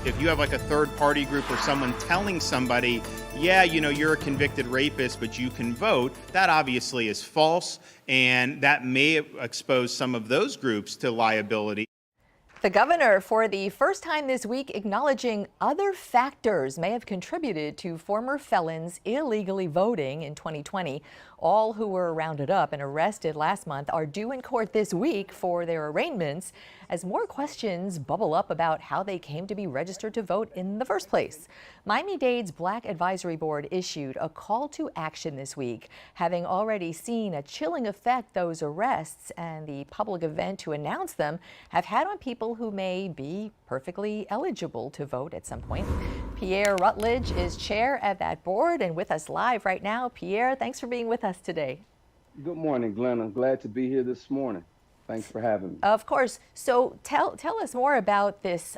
If you have like a third party group or someone telling somebody, yeah, you're a convicted rapist, but you can vote, that obviously is false. And that may expose some of those groups to liability. The governor, for the first time this week, acknowledging other factors may have contributed to former felons illegally voting in 2020. All who were rounded up and arrested last month are due in court this week for their arraignments as more questions bubble up about how they came to be registered to vote in the first place. Miami-Dade's Black Advisory Board issued a call to action this week, having already seen a chilling effect those arrests and the public event to announce them have had on people who may be perfectly eligible to vote at some point. Pierre Rutledge is chair of that board and with us live right now. Pierre, thanks for being with us today. Good morning, Glenn. I'm glad to be here this morning. Thanks for having me. Of course. So tell us more about this,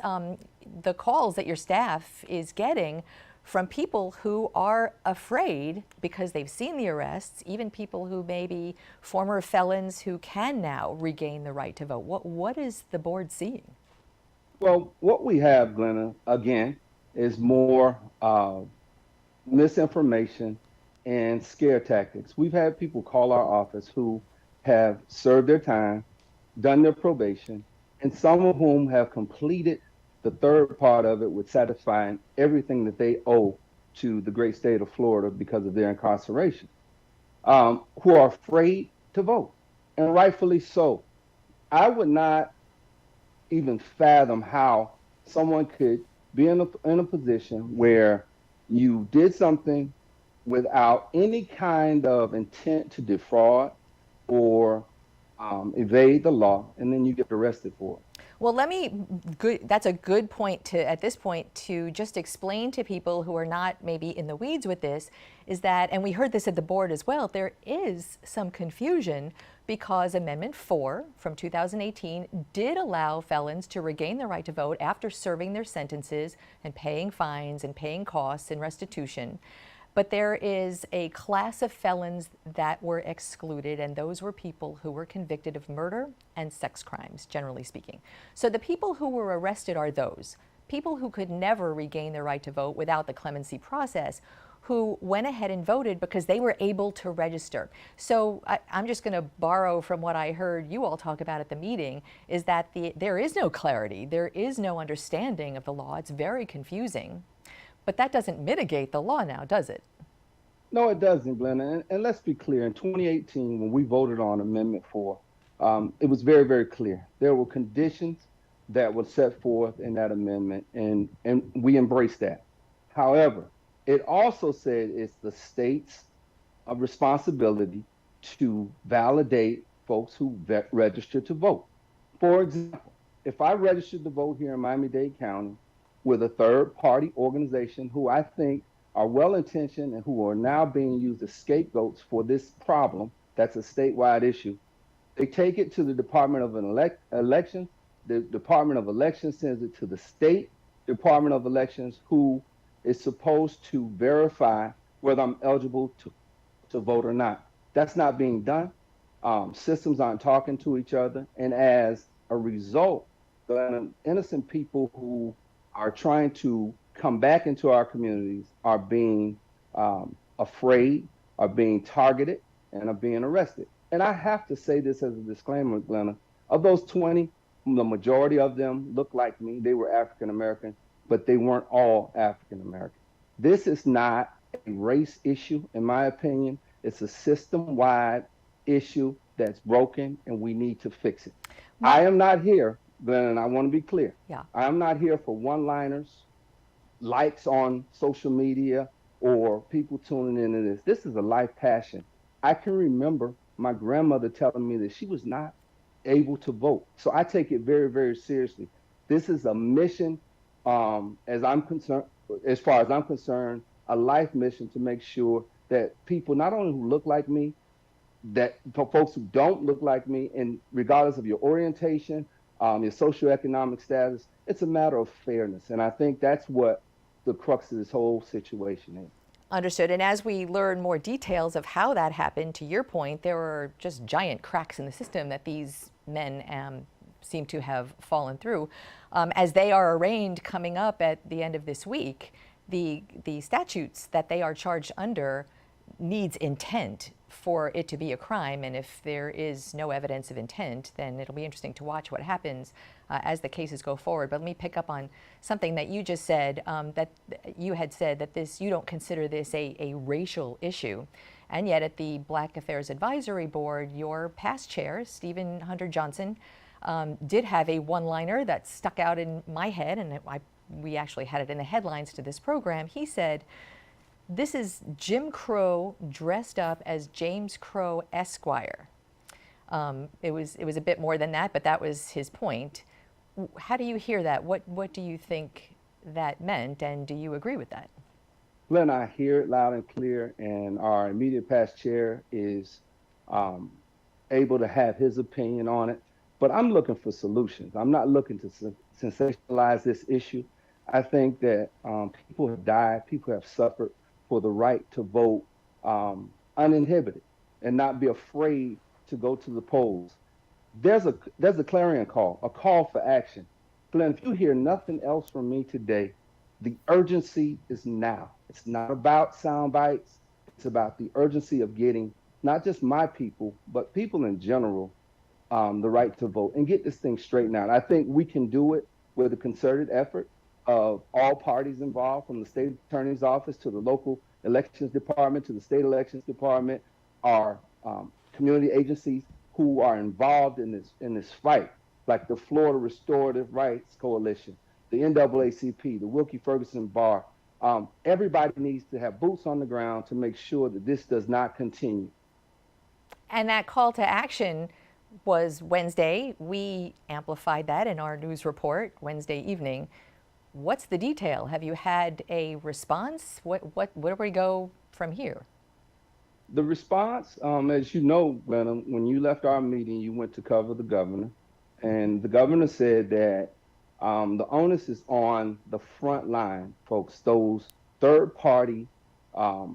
the calls that your staff is getting from people who are afraid because they've seen the arrests, even people who may be former felons who can now regain the right to vote. What is the board seeing? Well, what we have, Glenna, again, is more misinformation and scare tactics. We've had people call our office who have served their time, done their probation, and some of whom have completed the third part of it with satisfying everything that they owe to the great state of Florida because of their incarceration, who are afraid to vote, and rightfully so. I would not even fathom how someone could be in a position where you did something without any kind of intent to defraud or evade the law, and then you get arrested for it. Well, that's a good point at this point to just explain to people who are not maybe in the weeds with this, is that, and we heard this at the board as well, there is some confusion because Amendment 4 from 2018 did allow felons to regain the right to vote after serving their sentences and paying fines and paying costs and restitution. But there is a class of felons that were excluded, and those were people who were convicted of murder and sex crimes, generally speaking. So the people who were arrested are those people who could never regain their right to vote without the clemency process, who went ahead and voted because they were able to register. So I'm just going to borrow from what I heard you all talk about at the meeting, is that there is no clarity, there is no understanding of the law. It's very confusing. But that doesn't mitigate the law now, does it? No, it doesn't, Glenn. And let's be clear. In 2018, when we voted on Amendment 4, it was very, very clear. There were conditions that were set forth in that amendment, and we embraced that. However, it also said it's the state's responsibility to validate folks who register to vote. For example, if I registered to vote here in Miami-Dade County with a third-party organization who I think are well-intentioned and who are now being used as scapegoats for this problem, that's a statewide issue. They take it to the Department of Elections. The Department of Elections sends it to the State Department of Elections, who is supposed to verify whether I'm eligible to vote or not. That's not being done. Systems aren't talking to each other. And as a result, the innocent people who are trying to come back into our communities are being afraid, are being targeted, and are being arrested. And I have to say this as a disclaimer, Glenna. Of those 20, the majority of them look like me. They were African American, but they weren't all African American. This is not a race issue, in my opinion. It's a system-wide issue that's broken, and we need to fix it. I am not here, Glenn, and I want to be clear. Yeah. I am not here for one-liners, likes on social media, or people tuning into this. This is a life passion. I can remember my grandmother telling me that she was not able to vote. So I take it very, very seriously. This is a mission, as far as I'm concerned, a life mission to make sure that people, not only who look like me, that for folks who don't look like me, and regardless of your orientation, your socioeconomic status, it's a matter of fairness. And I think that's what the crux of this whole situation is. Understood. And as we learn more details of how that happened, to your point, there were just giant cracks in the system that these men seem to have fallen through. As they are arraigned coming up at the end of this week, the statutes that they are charged under needs intent for it to be a crime, and if there is no evidence of intent, then it'll be interesting to watch what happens as the cases go forward. But let me pick up on something that you just said, that you had said that you don't consider this a racial issue, and yet at the Black Affairs Advisory Board, your past chair, Stephen Hunter Johnson, did have a one-liner that stuck out in my head, and we actually had it in the headlines to this program. He said, "This is Jim Crow dressed up as James Crow Esquire." It was a bit more than that, but that was his point. How do you hear that? What do you think that meant, and do you agree with that? Glenn, I hear it loud and clear, and our immediate past chair is able to have his opinion on it. But I'm looking for solutions. I'm not looking to sensationalize this issue. I think that people have died, people have suffered for the right to vote uninhibited and not be afraid to go to the polls. There's a clarion call, a call for action. Glenn, if you hear nothing else from me today, the urgency is now. It's not about sound bites. It's about the urgency of getting not just my people, but people in general, the right to vote and get this thing straightened out. I think we can do it with a concerted effort of all parties involved, from the state attorney's office to the local elections department to the state elections department, our community agencies who are involved in this fight, like the Florida Restorative Rights Coalition, the NAACP, the Wilkie Ferguson Bar. Everybody needs to have boots on the ground to make sure that this does not continue. And that call to action was Wednesday. We amplified that in our news report Wednesday evening. What's the detail? Have you had a response? Where do we go from here? The response, as you know, Glenn, when you left our meeting, you went to cover the governor, and the governor said that the onus is on the front line folks, those third-party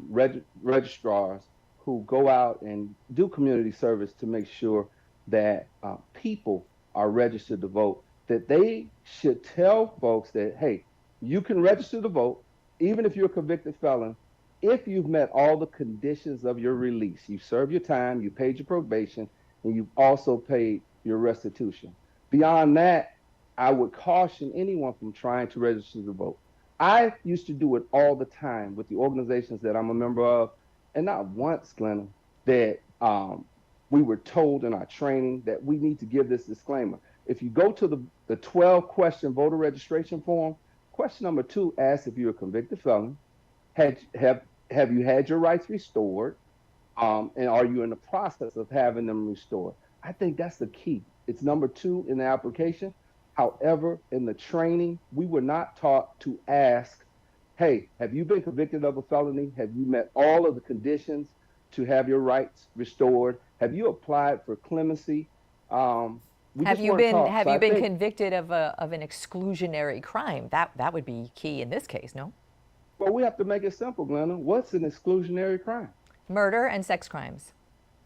registrars who go out and do community service to make sure that people are registered to vote, that they should tell folks that, hey, you can register to vote, even if you're a convicted felon, if you've met all the conditions of your release. You've served your time, you paid your probation, and you've also paid your restitution. Beyond that, I would caution anyone from trying to register to vote. I used to do it all the time with the organizations that I'm a member of, and not once, Glenn, that we were told in our training that we need to give this disclaimer. If you go to the 12-question voter registration form, question number 2 asks if you're a convicted felon, have you had your rights restored, and are you in the process of having them restored? I think that's the key. It's number 2 in the application. However, in the training, we were not taught to ask, hey, have you been convicted of a felony? Have you met all of the conditions to have your rights restored? Have you applied for clemency? Have you been convicted of an exclusionary crime? That would be key in this case, no? Well, we have to make it simple, Glenna. What's an exclusionary crime? Murder and sex crimes.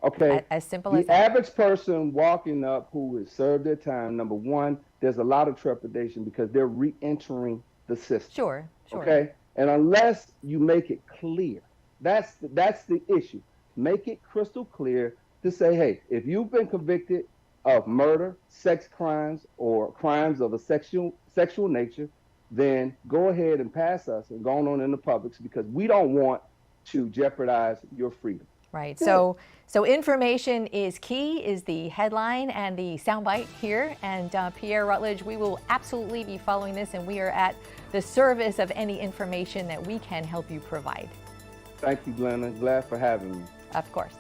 Okay. As simple as the that. average person walking up who has served their time, number one, there's a lot of trepidation because they're re-entering the system. Sure. Okay. And unless you make it clear, that's the issue. Make it crystal clear to say, hey, if you've been convicted of murder, sex crimes, or crimes of a sexual nature, then go ahead and pass us and go on in the Publix, because we don't want to jeopardize your freedom. Right. So information is key is the headline and the soundbite here. And Pierre Rutledge, we will absolutely be following this, and we are at the service of any information that we can help you provide. Thank you, Glenna. Glad for having me. Of course.